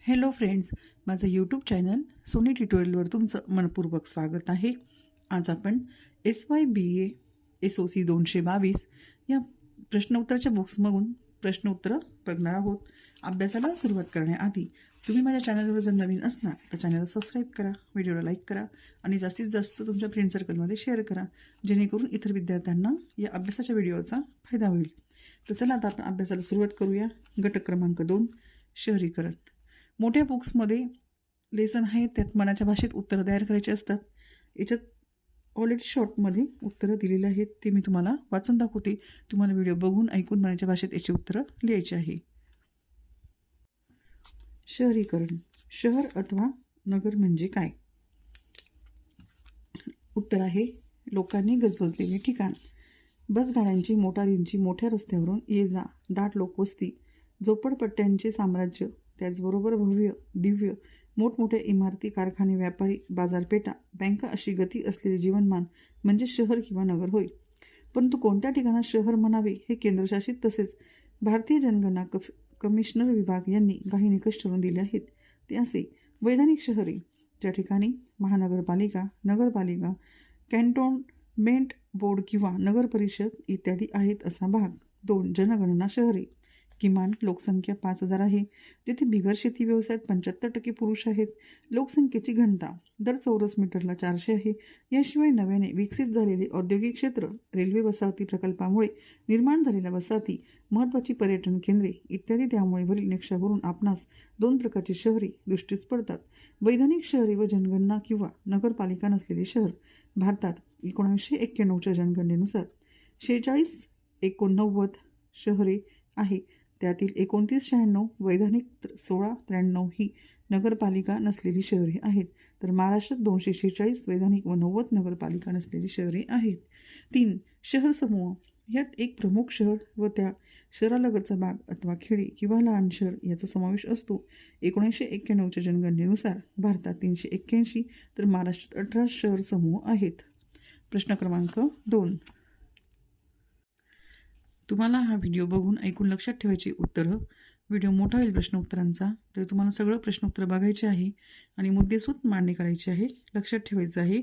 Hello friends, माझं YouTube channel Sony ट्युटोरियलवर तुमचं मनपूर्वक स्वागत आहे. आज आपण SYBA SOC 222 या प्रश्नोत्तराच्या बुक्समधून प्रश्नोत्तरं बघणार आहोत. अभ्यासाला सुरुवात करण्याआधी तुम्ही माझ्या चॅनलवर जर नवीन असणार तर चॅनलला सबस्क्राईब करा, व्हिडिओला लाईक करा आणि जास्तीत जास्त तुमच्या फ्रेंड सर्कलमध्ये शेअर करा, जेणेकरून इतर विद्यार्थ्यांना या अभ्यासाच्या व्हिडिओचा फायदा होईल. तर चला आता आपण अभ्यासाला सुरुवात करूया. घटक क्रमांक 2, शहरीकरण. मोठ्या बुक्समध्ये लेसन आहे, त्यात मनाच्या भाषेत उत्तरं तयार करायची असतात. याच्यात ऑलरेडी शॉर्टमध्ये उत्तरं दिलेली आहेत, ते मी तुम्हाला वाचून दाखवते. तुम्हाला व्हिडिओ बघून ऐकून मनाच्या भाषेत याची उत्तरं लिहायची आहे. शहरीकरण. शहर अथवा नगर म्हणजे काय? उत्तर आहे लोकांनी गजबजलेले ठिकाण. बसगाड्यांची, मोटारींची मोठ्या रस्त्यावरून ये जा, दाट लोकवस्ती, झोपडपट्ट्यांचे साम्राज्य, त्याचबरोबर भव्य दिव्य मोठमोठ्या इमारती, कारखाने, व्यापारी, बाजारपेठा, बँका अशी गती असलेले जीवनमान म्हणजे शहर किंवा नगर होय. परंतु कोणत्या ठिकाणात शहर म्हणावे हे केंद्रशासित तसेच भारतीय जनगणना कमिशनर विभाग यांनी काही निकष ठरवून दिले आहेत. ते असे: वैधानिक शहरे, ज्या ठिकाणी महानगरपालिका, नगरपालिका, कॅन्टोन्मेंट बोर्ड किंवा नगर परिषद इत्यादी आहेत असा भाग. 2. जनगणना शहरे, किमान लोकसंख्या 5,000 आहे, जिथे बिगर शेती व्यवसायात 75% पुरुष आहेत. लोकसंख्येची घनता दर चौरस मीटरला 400 आहे. याशिवाय नव्याने विकसित झालेले औद्योगिक क्षेत्र, रेल्वे वसाहती प्रकल्पामुळे निर्माण झालेल्या वसाहती, महत्त्वाची पर्यटन केंद्रे इत्यादी. त्यामुळे वरील निकषावरून आपणास 2 प्रकारची शहरे दृष्टीस पडतात: वैधानिक शहरे व जनगणना किंवा नगरपालिका नसलेले शहर. भारतात 1991च्या जनगणनेनुसार 4689 शहरे आहे, त्यातील 2996 वैधानिक, 1693 ही नगरपालिका नसलेली शहरे आहेत. तर महाराष्ट्रात 246 वैधानिक व 90 नगरपालिका नसलेली शहरे आहेत. 3. शहर समूह. यात एक प्रमुख शहर व त्या शहरालगतचा भाग अथवा खेडे किंवा लहान शहर याचा समावेश असतो. 1991च्या जनगणनेनुसार भारतात 381 तर महाराष्ट्रात 18 शहर समूह आहेत. प्रश्न क्रमांक 2. तुम्हाला हा व्हिडिओ बघून ऐकून लक्षात ठेवायची उत्तरं. व्हिडिओ मोठा होईल प्रश्नोत्तरांचा, तर तुम्हाला सगळं प्रश्नोत्तर बघायचे आहे आणि मुद्देसूद मांडणी करायची आहे, लक्षात ठेवायचं आहे.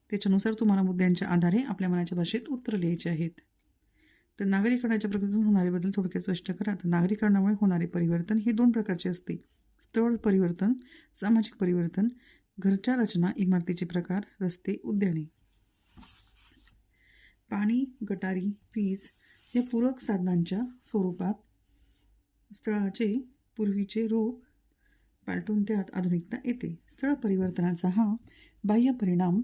त्याच्यानुसार तुम्हाला मुद्द्यांच्या आधारे आपल्या मनाच्या भाषेत उत्तरं लिहायची आहेत. तर नागरीकरणाच्या प्रक्रियेतून होणारे बदल थोडक्यात स्पष्ट करा. तर नागरीकरणामुळे होणारे परिवर्तन हे 2 प्रकारचे असते: स्थळ परिवर्तन, सामाजिक परिवर्तन. घरच्या रचना, इमारतीचे प्रकार, रस्ते, उद्याने. पाणी, गटारी, वीज या पूरक साधनांच्या स्वरूपात स्थळाचे पूर्वीचे रूप पालटून त्यात आधुनिकता येते. स्थळ परिवर्तनाचा हा बाह्य परिणाम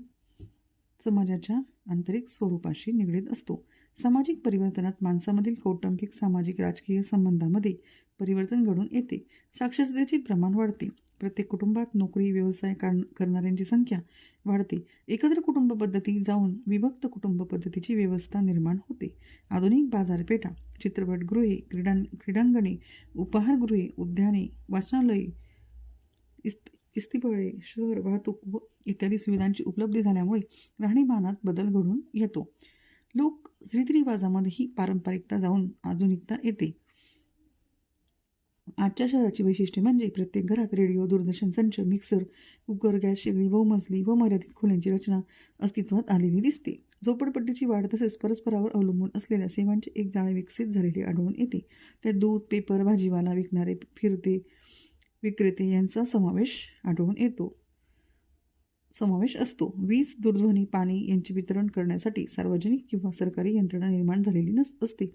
समाजाच्या आंतरिक स्वरूपाशी निगडीत असतो. सामाजिक परिवर्तनात माणसामधील कौटुंबिक, सामाजिक, राजकीय संबंधामध्ये परिवर्तन घडून येते. साक्षरतेचे प्रमाण वाढते. प्रत्येक कुटुंबात नोकरी, व्यवसाय करणाऱ्यांची संख्या वाढते. एकत्र कुटुंब पद्धती जाऊन विभक्त कुटुंब पद्धतीची व्यवस्था निर्माण होते. आधुनिक बाजारपेठा, चित्रपटगृहे, क्रीडांगणे, उपहारगृहे, उद्याने, वाचनालये, इस्पितळे, शहर वाहतूक व इत्यादी सुविधांची उपलब्धी झाल्यामुळे राहणीमानात बदल घडून येतो. लोक रीतिरिवाजामध्येही पारंपरिकता जाऊन आधुनिकता येते. आजच्या शहराची वैशिष्ट्ये म्हणजे प्रत्येक घरात रेडिओ, दूरदर्शन संच, मिक्सर, कुकर, गॅस शेगडी, बहुमजली व मर्यादित खोल्यांची रचना अस्तित्वात आलेली दिसते. झोपडपट्टीची वाढ तसेच परस्परावर अवलंबून असलेल्या सेवांचे एक जाळे विकसित झालेले आढळून येते. त्यात दूध, पेपर, भाजीवाला विकणारे, फिरते विक्रेते यांचा समावेश असतो. वीज, दूरध्वनी, पाणी यांचे वितरण करण्यासाठी सार्वजनिक किंवा सरकारी यंत्रणा निर्माण झालेली असते.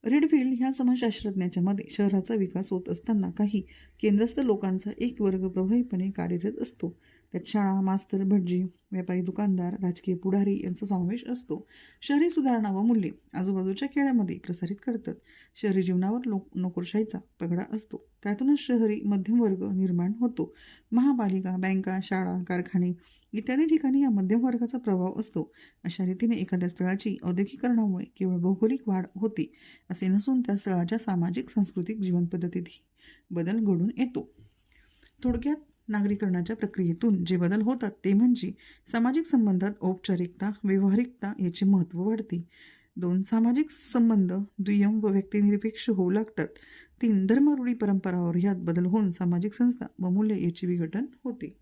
रेडफील्ड ह्या समाजशास्त्रज्ञाच्या मते शहराचा विकास होत असताना काही केंद्रस्थ लोकांचा एक वर्ग प्रभावीपणे कार्यरत असतो. त्यात शाळा, मास्तर, भटजी, व्यापारी, दुकानदार, राजकीय पुढारी यांचा समावेश असतो. शहरी सुधारणा व मूल्ये आजूबाजूच्या खेड्यामध्ये प्रसारित करतात. शहरी जीवनावर नोकरशाहीचा पगडा असतो. त्यातूनच शहरी मध्यमवर्ग निर्माण होतो. महापालिका, बँका, शाळा, कारखाने इत्यादी ठिकाणी या मध्यमवर्गाचा प्रभाव असतो. अशा रीतीने एखाद्या स्थळाची औद्योगिकरणामुळे केवळ भौगोलिक वाढ होते असे नसून त्या स्थळाच्या सामाजिक, सांस्कृतिक जीवनपद्धतीतही बदल घडून येतो. थोडक्यात नागरीकरणाच्या प्रक्रियेतून जे बदल होतात ते म्हणजे सामाजिक संबंधात औपचारिकता, व्यावहारिकता याचे महत्त्व वाढते. 2. सामाजिक संबंध दुय्यम व व्यक्तिनिरपेक्ष होऊ लागतात. 3 धर्मरूढी परंपरावर ह्यात बदल होऊन सामाजिक संस्था व मूल्य याचे विघटन होते.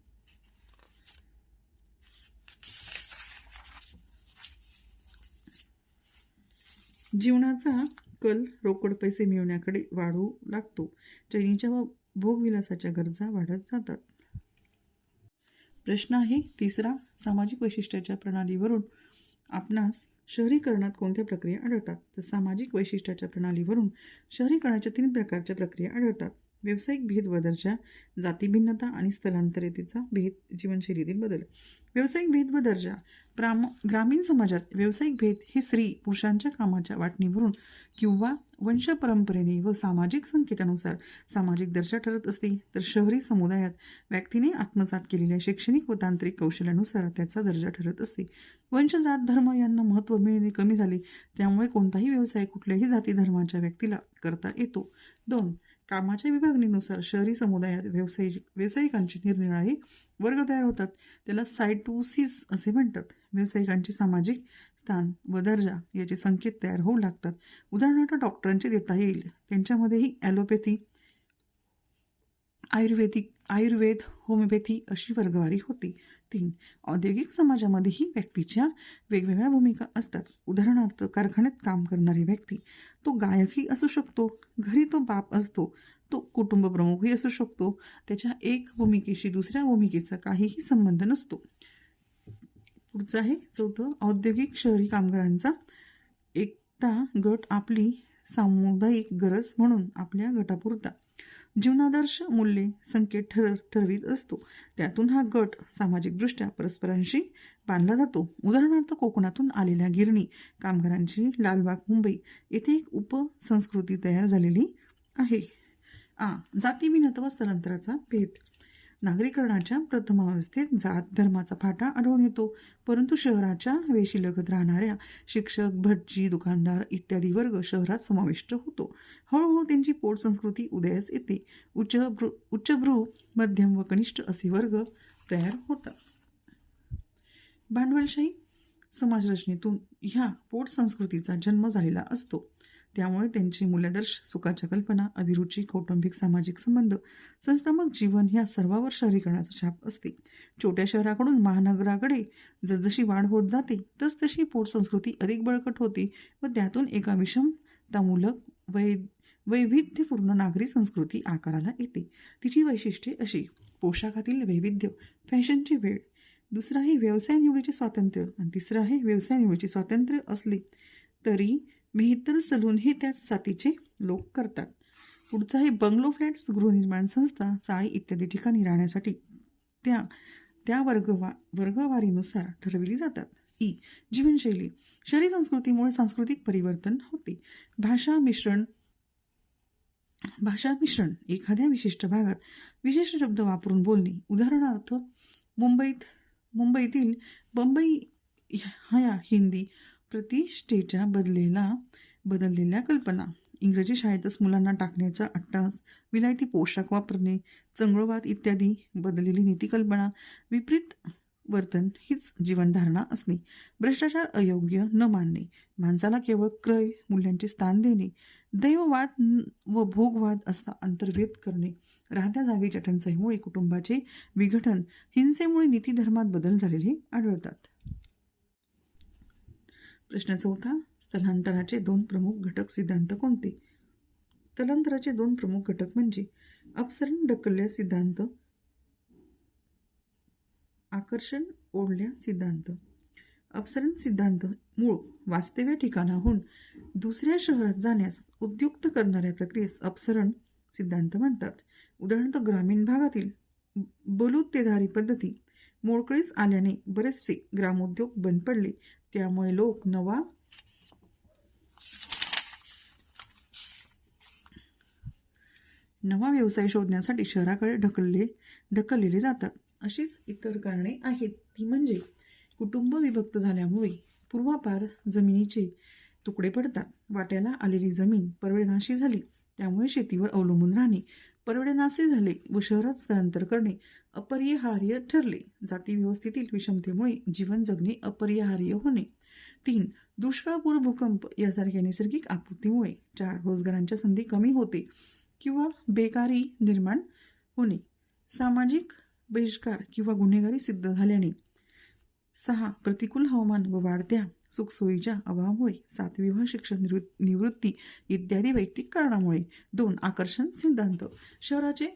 जीवनाचा कल रोकड पैसे मिळवण्याकडे वाढू लागतो. चैनीच्या व भोगविलासाच्या गरजा वाढत जातात. प्रश्न आहे 3रा, सामाजिक वैशिष्ट्याच्या प्रणालीवरून आपणास शहरीकरणात कोणत्या प्रक्रिया आढळतात? तर सामाजिक वैशिष्ट्याच्या प्रणालीवरून शहरीकरणाच्या 3 प्रकारच्या प्रक्रिया आढळतात. व्यावसायिक भेद व दर्जा, जाती भिन्नता आणि स्थलांतरितेचा भेद, जीवनशैलीतील बदल. व्यावसायिक भेद व दर्जा. ग्रामीण समाजात व्यावसायिक भेद हे स्त्री पुरुषांच्या कामाच्या वाटणीवरून किंवा वंशपरंपरेने व सामाजिक संकेतानुसार सामाजिक दर्जा ठरत असते, तर शहरी समुदायात व्यक्तीने आत्मसात केलेल्या शैक्षणिक व तांत्रिक कौशल्यानुसार त्याचा दर्जा ठरत असते. वंश, जात, धर्म यांना महत्त्व मिळणे कमी झाले, त्यामुळे कोणताही व्यवसाय कुठल्याही जाती धर्माच्या व्यक्तीला करता येतो. 2. कामाच्या विभागणीनुसार शहरी समुदायात व्यावसायिकांचे निरनिराळे वर्ग तयार होतात. त्याला सायटोसिस असे म्हणतात. व्यावसायिकांचे सामाजिक स्थान व दर्जा याचे संकेत तयार होऊ लागतात. उदाहरणार्थ डॉक्टरांचे देता येईल. त्यांच्यामध्येही ॲलोपॅथी, आयुर्वेद, होमिओपॅथी अशी वर्गवारी होती. 3. औद्योगिक समाजामध्येही व्यक्तीच्या वेगवेगळ्या भूमिका असतात. उदाहरणार्थ कारखान्यात काम करणारी व्यक्ती तो गायकही असू शकतो, घरी तो बाप असतो, तो कुटुंब प्रमुखही असू शकतो. त्याच्या एक भूमिकेशी दुसऱ्या भूमिकेचा काहीही संबंध नसतो. पुढचं आहे 4. औद्योगिक शहरी कामगारांचा एकता गट आपली सामुदायिक गरज म्हणून आपल्या गटापुरता जीवनादर्श मूल्ये संकेत ठरवित असतो. त्यातून हा गट सामाजिकदृष्ट्या परस्परांशी बांधला जातो. उदाहरणार्थ कोकणातून आलेल्या गिरणी कामगारांची लालबाग, मुंबई येथे एक उपसंस्कृती तयार झालेली आहे. जाती भिन्नता व स्थलांतराचा भेद. नागरीकरणाच्या प्रथमावस्थेत जात धर्माचा फाटा आढळून येतो, परंतु शहराच्या वेशीलगत राहणाऱ्या शिक्षक, भटजी, दुकानदार इत्यादी वर्ग शहरात समाविष्ट होतो. हळूहळू त्यांची पोट संस्कृती उदयास येते. उच्चभ्रू, मध्यम व कनिष्ठ असे वर्ग तयार होतात. भांडवलशाही समाजरचनेतून ह्या पोट संस्कृतीचा जन्म झालेला असतो. त्यामुळे त्यांचे मूल्यादर्श, सुखाच्या कल्पना, अभिरुची, कौटुंबिक सामाजिक संबंध, संस्थात्मक जीवन ह्या सर्वांवर शहरीकरणाचा छाप असते. छोट्या शहराकडून महानगराकडे जसजशी वाढ होत जाते तसतशी पोट संस्कृती अधिक बळकट होते व त्यातून एका विषमतामूलक वैविध्यपूर्ण नागरी संस्कृती आकाराला येते. तिची वैशिष्ट्ये अशी: पोशाखातील वैविध्य, फॅशनची वेळ. 2. आहे व्यवसाय निवडीचे स्वातंत्र्य आणि 3. आहे व्यवसाय निवडीचे स्वातंत्र्य असले तरी मेहतर सलून हे त्याच जातीचे लोक करतात. पुढचं आहे बंगलो, फ्लॅट्स, गृहनिर्माण संस्था, चाळी इत्यादी ठिकाणी राहण्यासाठी त्या वर्गवारीनुसार ठरविली जातात. जीवनशैली. शहरी संस्कृतीमुळे सांस्कृतिक परिवर्तन होते. भाषा मिश्रण. एखाद्या विशिष्ट भागात विशिष्ट शब्द वापरून बोलणे. उदाहरणार्थ मुंबईतील बंबई ह्या हिंदी प्रतिष्ठेच्या बदललेल्या कल्पना. इंग्रजी शाळेतच मुलांना टाकण्याचा अट्टास, विलायती पोशाख वापरणे, चंगळवाद इत्यादी बदललेली नीतिकल्पना, विपरीत वर्तन हीच जीवनधारणा असणे. भ्रष्टाचार अयोग्य न मानणे, माणसाला केवळ क्रय मूल्यांचे स्थान देणे, दैववाद व भोगवाद असा अंतर्भेद करणे, राहत्या जागेच्या टंचाईमुळे कुटुंबाचे विघटन, हिंसेमुळे नीतिधर्मात बदल झालेले आढळतात. प्रश्न 4. स्थलांतराचे 2 प्रमुख घटक सिद्धांत कोणते? स्थलांतराचे 2 प्रमुख घटक म्हणजे अपसरण ढकलल्या सिद्धांत, आकर्षण ओढल्या सिद्धांत. अपसरण सिद्धांत मूळ वास्तव्य ठिकाणाहून दुसऱ्या शहरात जाण्यास उद्युक्त करणाऱ्या प्रक्रियेस अपसरण सिद्धांत म्हणतात. उदाहरणार्थ ग्रामीण भागातील बलुतेदारी पद्धती मोडकळीस आल्याने बरेचसे ग्रामोद्योग बंद पडले. त्यामुळे लोक नवा व्यवसाय शोधण्यासाठी शहराकडे ढकललेले जातात. अशीच इतर कारणे आहेत. ती म्हणजे कुटुंब विभक्त झाल्यामुळे पूर्वापार जमिनीचे तुकडे पडतात. वाट्याला आलेली जमीन परवडनाशी झाली, त्यामुळे शेतीवर अवलंबून राहणे परवडनासे झाले व शहरात स्थलांतर करणे अपरिहार्य ठरले. जाती व्यवस्थेतील विषमतेमुळे जीवन जगणे अपरिहार्य होणे. 3. दुष्काळ, पूर, भूकंप यासारख्या नैसर्गिक आपत्तीमुळे. 4. रोजगारांच्या संधी कमी होते. किंवा बेकारी निर्माण होणे. सामाजिक बहिष्कार किंवा गुन्हेगारी सिद्ध झाल्याने. 6. प्रतिकूल हवामान व वाढत्या सुखसोयीच्या अभावामुळे. 7. विवाह, शिक्षण, निवृत्ती इत्यादी वैयक्तिक कारणामुळे. 2. आकर्षण सिद्धांत. शहराचे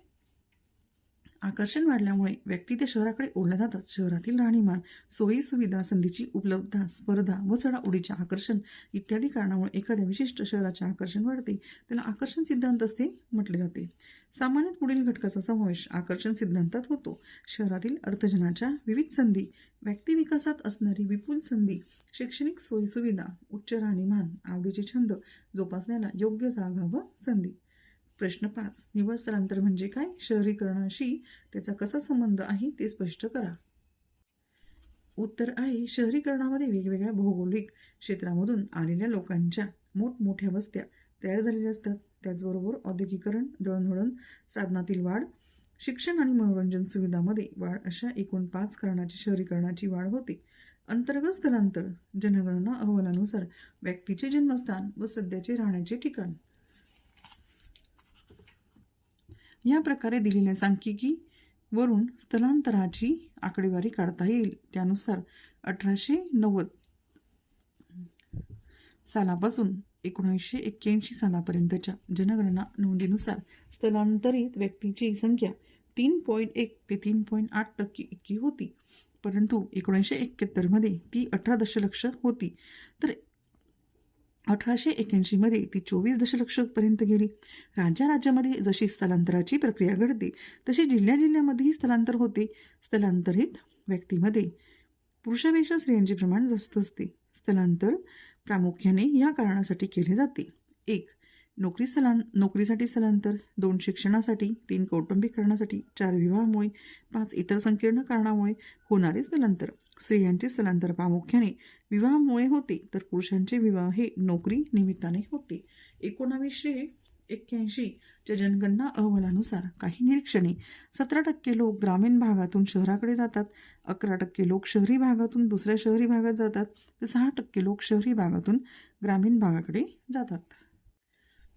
आकर्षण वाढल्यामुळे व्यक्ती ते शहराकडे ओढल्या जातात. शहरातील राहणीमान, सोयी सुविधा, संधीची उपलब्धता, स्पर्धा व चढाओढीचे आकर्षण इत्यादी कारणामुळे एखाद्या विशिष्ट शहराचे आकर्षण वाढते. त्याला आकर्षण सिद्धांत असे म्हटले जाते. सामान्यत पुढील घटकाचा समावेश आकर्षण सिद्धांतात होतो. शहरातील अर्थजनाच्या विविध संधी, व्यक्ती विकासात असणारी विपुल संधी, शैक्षणिक सोयीसुविधा, उच्च राहणीमान, आवडीचे छंद जोपासण्याला योग्य जागा व संधी. प्रश्न 5. निव्वळ स्थलांतर म्हणजे काय? शहरीकरणाशी त्याचा कसा संबंध आहे ते स्पष्ट करा. उत्तर आहे, शहरीकरणामध्ये वेगवेगळ्या भौगोलिक क्षेत्रामधून आलेल्या लोकांच्या मोठमोठ्या वस्त्या तयार झालेल्या असतात. त्याचबरोबर औद्योगिकरण, दळणवळण साधनातील वाढ, शिक्षण आणि मनोरंजन सुविधांमध्ये वाढ अशा एकूण 5 कारणाची शहरीकरणाची वाढ होते. अंतर्गत स्थलांतर. जनगणना अहवालानुसार व्यक्तीचे जन्मस्थान व सध्याचे राहण्याचे ठिकाण. या प्रकारे दिलेल्या सांख्यिकी वरून स्थलांतराची आकडेवारी काढता येईल. त्यानुसार 1890 सालापासून 1981 सालापर्यंतच्या जनगणना नोंदीनुसार स्थलांतरित व्यक्तीची संख्या 3.1 ते 3.8% इतकी होती. परंतु 1971 मध्ये ती 18 दशलक्ष होती, तर 1881 मध्ये ती 24 दशलक्षपर्यंत गेली. राज्यामध्ये जशी स्थलांतराची प्रक्रिया घडते तशी जिल्ह्यामध्येही स्थलांतर होते. स्थलांतरित व्यक्तीमध्ये पुरुषापेक्षा स्त्रियांचे प्रमाण जास्त असते. स्थलांतर प्रामुख्याने या कारणासाठी केले जाते. 1. नोकरीसाठी स्थलांतर. 2. शिक्षणासाठी. 3. कौटुंबिक कारणासाठी. 4. विवाहामुळे. 5. इतर संकीर्ण कारणामुळे होणारे स्थलांतर. स्त्रियांचे स्थलांतर प्रामुख्याने विवाहामुळे होते, तर पुरुषांचे विवाह हे नोकरी निमित्ताने होते. 1981 च्या जनगणना अहवालानुसार काही निरीक्षणे. 17% लोक ग्रामीण भागातून शहराकडे जातात, 11% लोक शहरी भागातून दुसऱ्या शहरी भागात जातात, तर 6% लोक शहरी भागातून ग्रामीण भागाकडे जातात.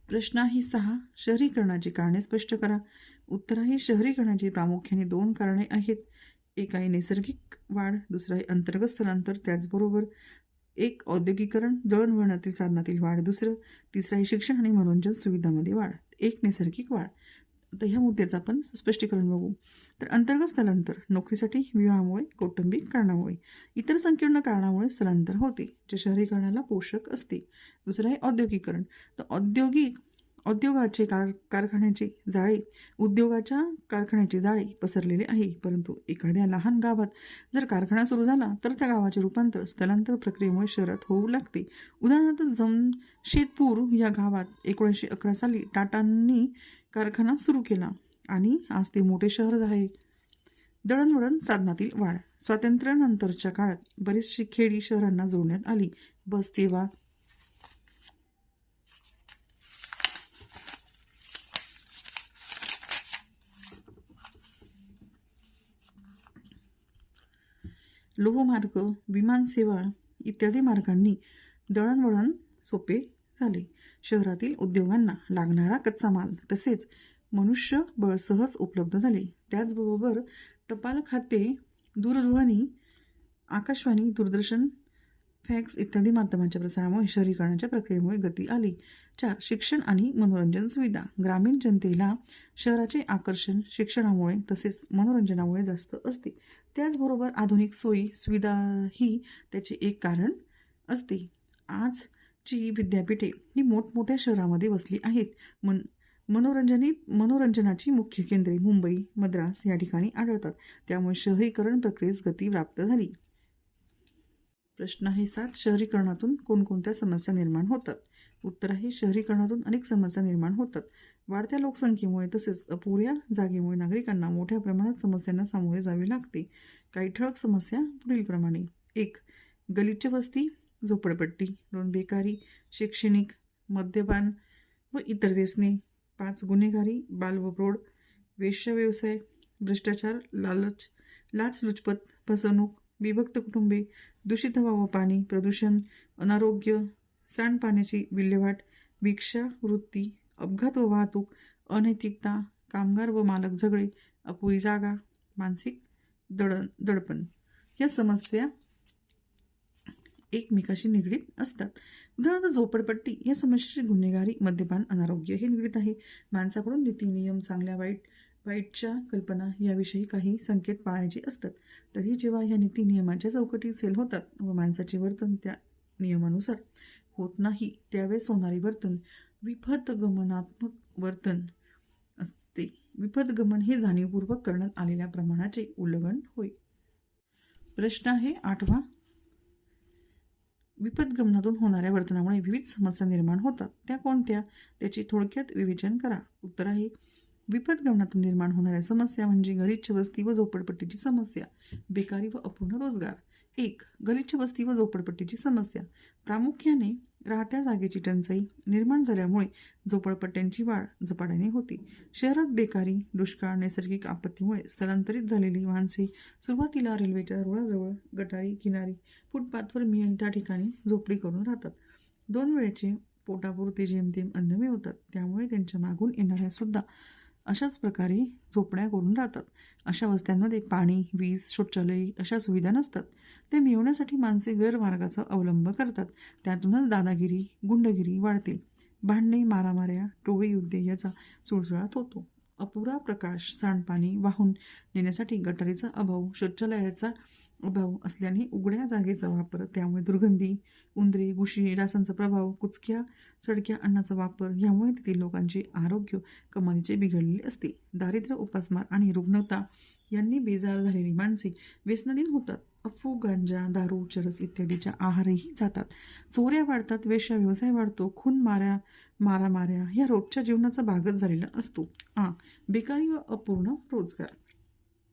प्रश्न आहे 6. शहरीकरणाची कारणे स्पष्ट करा. उत्तर आहे, शहरीकरणाची प्रामुख्याने 2 कारणे आहेत. एक आहे नैसर्गिक वाढ, दुसरं आहे अंतर्गत स्थलांतर, त्याचबरोबर 1. औद्योगिकरण, दळणवळणातील साधनातील वाढ, तिसरं आहे शिक्षण आणि मनोरंजन सुविधांमध्ये वाढ. 1. नैसर्गिक वाढ. तर ह्या मुद्द्याचं आपण स्पष्टीकरण बघू. तर अंतर्गत स्थलांतर नोकरीसाठी, विवाहामुळे, कौटुंबिक कारणामुळे, इतर संकीर्ण कारणामुळे स्थलांतर होते, जे शहरीकरणाला पोषक असते. दुसरं आहे औद्योगिकरण. तर उद्योगाच्या कारखान्याचे जाळे पसरलेले आहे. परंतु एखाद्या लहान गावात जर कारखाना सुरू झाला तर त्या गावाचे रूपांतर स्थलांतर प्रक्रियेमुळे शहरात होऊ लागते. उदाहरणार्थ जमशेदपूर या गावात 1911 साली टाटांनी कारखाना सुरू केला आणि आज ते मोठे शहर आहे. दळणवळण साधनातील वाढ. स्वातंत्र्यानंतरच्या काळात बरीचशी खेडी शहरांना जोडण्यात आली. बस सेवा, लोहमार्ग, विमानसेवा इत्यादी मार्गांनी दळणवळण सोपे झाले. शहरातील उद्योगांना लागणारा कच्चा माल तसेच मनुष्यबळ सहज उपलब्ध झाले. त्याचबरोबर टपाल खाते, दूरध्वनी, आकाशवाणी, दूरदर्शन, फॅक्स इत्यादी माध्यमांच्या प्रसारामुळे शहरीकरणाच्या प्रक्रियेमुळे गती आली. 4. शिक्षण आणि मनोरंजन सुविधा. ग्रामीण जनतेला शहराचे आकर्षण शिक्षणामुळे तसेच मनोरंजनामुळे जास्त असते. त्याचबरोबर आधुनिक सोयी सुविधाही त्याचे एक कारण असते. आजची विद्यापीठे ही मोठमोठ्या शहरामध्ये वसली आहेत. मनोरंजनाची मुख्य केंद्रे मुंबई, मद्रास या ठिकाणी आढळतात. त्यामुळे शहरीकरण प्रक्रियेस गती प्राप्त झाली. प्रश्न आहे 7. शहरीकरणातून कोणकोणत्या समस्या निर्माण होतात? उत्तर आहे, शहरीकरणातून अनेक समस्या निर्माण होतात. वाढत्या लोकसंख्येमुळे तसेच अपुऱ्या जागेमुळे नागरिकांना मोठ्या प्रमाणात समस्यांना सामोरे जावे लागते. काही ठळक समस्या पुढीलप्रमाणे. 1. गलिच्छ वस्ती, झोपडपट्टी. 2. बेकारी, शैक्षणिक, मद्यपान व इतर व्यसने. 5. गुन्हेगारी, बाल व प्रौढ, वेश्या व्यवसाय, भ्रष्टाचार, लाचलुचपत, फसवणूक, विभक्त कुटुंबे, दूषित हवा व पाणी, प्रदूषण, अनारोग्य, सांडपाण्याची विल्हेवाट, भिक्षा वृत्ती, अपघात व वाहतूक, अनैतिकता, कामगार व मालक झगडे, अपुरी जागा, मानसिक दडपण या समस्या एकमेकाशी निगडीत असतात. उदाहरणार्थ झोपडपट्टी या समस्येची गुन्हेगारी, मद्यपान, अनारोग्य हे निगडीत आहे. माणसाकडून नीती, नियम, चांगल्या वाईटच्या कल्पना याविषयी काही संकेत पाळायचे असतात. तरी जेव्हा ह्या नीती नियमाच्या चौकटी सेल होतात व माणसाचे वर्तन त्या नियमानुसार होत नाही, त्यावेळेस होणारे वर्तन विपथगमनात्मक वर्तन असते. विपथगमन हे जाणीवपूर्वक करण्यात आलेल्या प्रमाणाचे उल्लंघन होय. प्रश्न आहे 8वा. विपथगमनातून होणाऱ्या वर्तनामुळे विविध समस्या निर्माण होतात. त्या कोणत्या? त्याचे थोडक्यात विवेचन करा. उत्तर आहे विपथगमनातून निर्माण होणाऱ्या समस्या म्हणजे गलिच्छ वस्ती व झोपडपट्टीची समस्या, बेकारी व अपूर्ण रोजगार. 1. गलिच्छ वस्ती व झोपडपट्टीची समस्या. प्रामुख्याने राहत्या जागेची टंचाई निर्माण झाल्यामुळे झोपडपट्ट्यांची वाढ झपाट्याने होती. शहरात बेकारी, दुष्काळ, नैसर्गिक आपत्तीमुळे स्थलांतरित झालेली माणसे सुरुवातीला रेल्वेच्या रुळाजवळ, गटारी किनारी, फुटपाथवर मिळेल त्या ठिकाणी झोपडी करून राहतात. 2 वेळचे पोटापुरते जेमतेम अन्न मिळवतात, त्यामुळे त्यांच्या मागून येणाऱ्या सुद्धा अशाच प्रकारे झोपड्या करून राहतात. अशा वस्त्यांमध्ये पाणी, वीज, शौचालय अशा सुविधा नसतात. ते मिळवण्यासाठी माणसे गैरमार्गाचा अवलंब करतात. त्यातूनच दादागिरी, गुंडगिरी वाढते. भांडणे, मारामाऱ्या, टोळी युद्धे याचा सुळसुळाट होतो. अपुरा प्रकाश, सांडपाणी वाहून नेण्यासाठी गटारीचा अभाव, शौचालयाचा अभाव असल्याने उघड्या जागेचा वापर, त्यामुळे दुर्गंधी, उंदरे, घुशी, डासांचा प्रभाव, कुचक्या सडक्या अन्नाचा वापर यामुळे तेथील लोकांचे आरोग्य कमालीचे बिघडलेले असते. दारिद्र्य, उपासमार आणि रुग्णता यांनी बेजार झालेली माणसे व्यसनाधीन होतात. अफू, गांजा, दारू, चरस इत्यादीच्या आहारही जातात. चोऱ्या वाढतात, वेश्या व्यवसाय वाढतो, खून, मारामाऱ्या ह्या रोजच्या जीवनाचा भागच झालेला असतो. बेकारी व अपूर्ण रोजगार.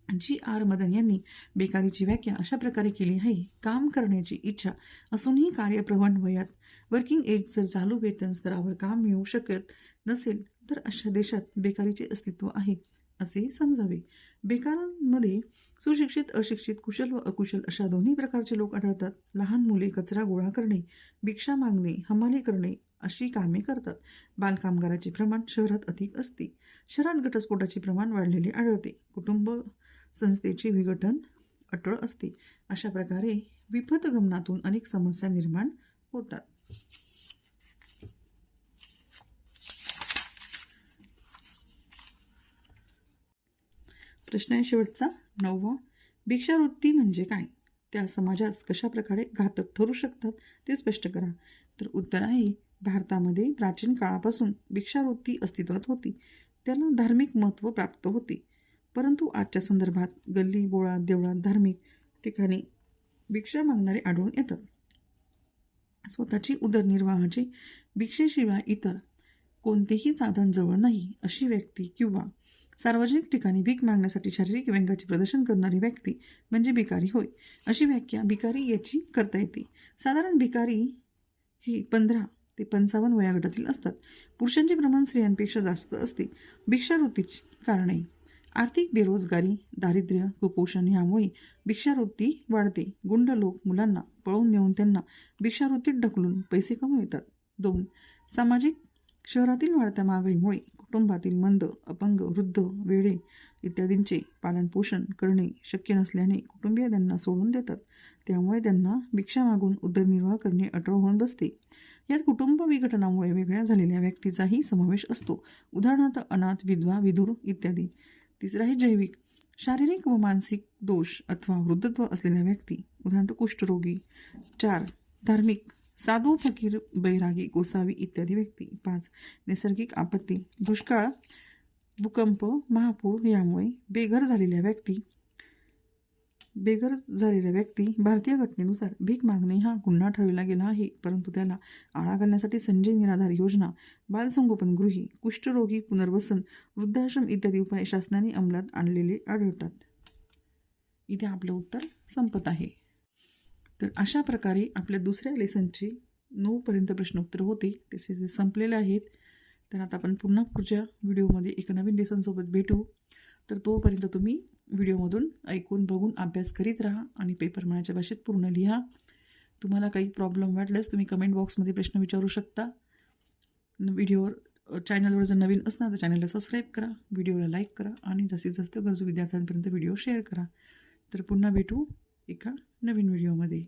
G.R. मदन यांनी बेकारीची व्याख्या अशा प्रकारे केली आहे. काम करण्याची इच्छा असूनही कार्यप्रवण वयात वर्किंग एज जर चालू वेतन स्तरावर काम मिळू शकत नसेल तर अशा देशात बेकारीचे अस्तित्व आहे असे समजावे. बेकारांमध्ये सुशिक्षित, अशिक्षित, कुशल व अकुशल अशा दोन्ही प्रकारचे लोक आढळतात. लहान मुले कचरा गोळा करणे, भिक्षा मागणे, हमाली करणे अशी कामे करतात. बालकामगाराचे प्रमाण शहरात अधिक असते. शहरात घटस्फोटाचे प्रमाण वाढलेले आढळते. कुटुंब संस्थेचे विघटन अटळ असते. अशा प्रकारे विपथगमनातून अनेक समस्या निर्माण होतात. प्रश्न आहे शेवटचा 9वा. भिक्षावृत्ती म्हणजे काय? त्या समाजास कशा प्रकारे घातक ठरू शकतात ते स्पष्ट करा. तर उत्तर आहे भारतामध्ये प्राचीन काळापासून भिक्षावृत्ती अस्तित्वात होती. त्याला धार्मिक महत्त्व प्राप्त होते. परंतु आजच्या संदर्भात गल्ली बोळात, देवळात, धार्मिक ठिकाणी भिक्षा मागणारे आढळून येतात. स्वतःची उदरनिर्वाहाची भिक्षेशिवाय इतर कोणतेही साधन जवळ नाही अशी व्यक्ती किंवा सार्वजनिक ठिकाणी भीक मागण्यासाठी शारीरिक व्यंगाचे प्रदर्शन करणारी व्यक्ती म्हणजे भिकारी होय. अशी व्याख्या भिकारी याची करता येते. साधारण भिकारी हे 15 ते 55 वयोगटातील असतात. पुरुषांचे प्रमाण स्त्रियांपेक्षा जास्त असते. भिक्षावृत्तीची कारणे: आर्थिक बेरोजगारी, दारिद्र्य, कुपोषण यामुळे भिक्षावृत्ती वाढते. गुंड लोक मुलांना पळवून नेऊन त्यांना भिक्षावृत्तीत ढकलून पैसे कमवितात. 2. सामाजिक: शहरातील वाढत्या महागाईमुळे कुटुंबातील मंद, अपंग, वृद्ध, वेडे इत्यादींचे पालनपोषण करणे शक्य नसल्याने कुटुंबीय त्यांना सोडून देतात. त्यामुळे त्यांना भिक्षा मागून उदरनिर्वाह करणे अटळ होऊन बसते. यात कुटुंब विघटनामुळे वेगळ्या झालेल्या व्यक्तीचाही समावेश असतो. उदाहरणार्थ अनाथ, विधवा, विधुर इत्यादी. 3 आहे जैविक: शारीरिक व मानसिक दोष अथवा वृद्धत्व असलेल्या व्यक्ती, उदाहरणार्थ कुष्ठरोगी. 4. धार्मिक: साधू, फकीर, बैरागी, गोसावी इत्यादी व्यक्ती. 5. नैसर्गिक आपत्ती: दुष्काळ, भूकंप, महापूर यामुळे बेघर झालेल्या व्यक्ती. भारतीय घटनेनुसार भीक मागणे हा गुन्हा ठरविला गेला आहे, परंतु त्याला आळा घालण्यासाठी संजय निराधार योजना, बालसंगोपनगृही, कुष्ठरोगी पुनर्वसन, वृद्धाश्रम इत्यादी उपाय शासनाने अंमलात आणलेले आढळतात. इथे आपलं उत्तर संपत आहे. तर अशा प्रकारे आपल्या दुसऱ्या लेसनचे 9पर्यंत प्रश्नोत्तर होते, ते संपलेले आहेत. तर आता आपण पुन्हा पुढच्या व्हिडिओमध्ये एका नवीन लेसनसोबत भेटू. तर तोपर्यंत तुम्ही व्हिडिओमधून ऐकून बघून अभ्यास करीत राहा आणि पेपर मनाच्या भाषेत पूर्ण लिहा. तुम्हाला काही प्रॉब्लेम वाटल्यास तुम्ही कमेंट बॉक्समध्ये प्रश्न विचारू शकता. व्हिडिओवर चॅनलवर जर नवीन असणार तर चॅनलला सबस्क्राईब करा, व्हिडिओला लाईक करा आणि जास्तीत जास्त गरजू विद्यार्थ्यांपर्यंत व्हिडिओ शेअर करा. तर पुन्हा भेटू एका नवीन व्हिडिओमध्ये.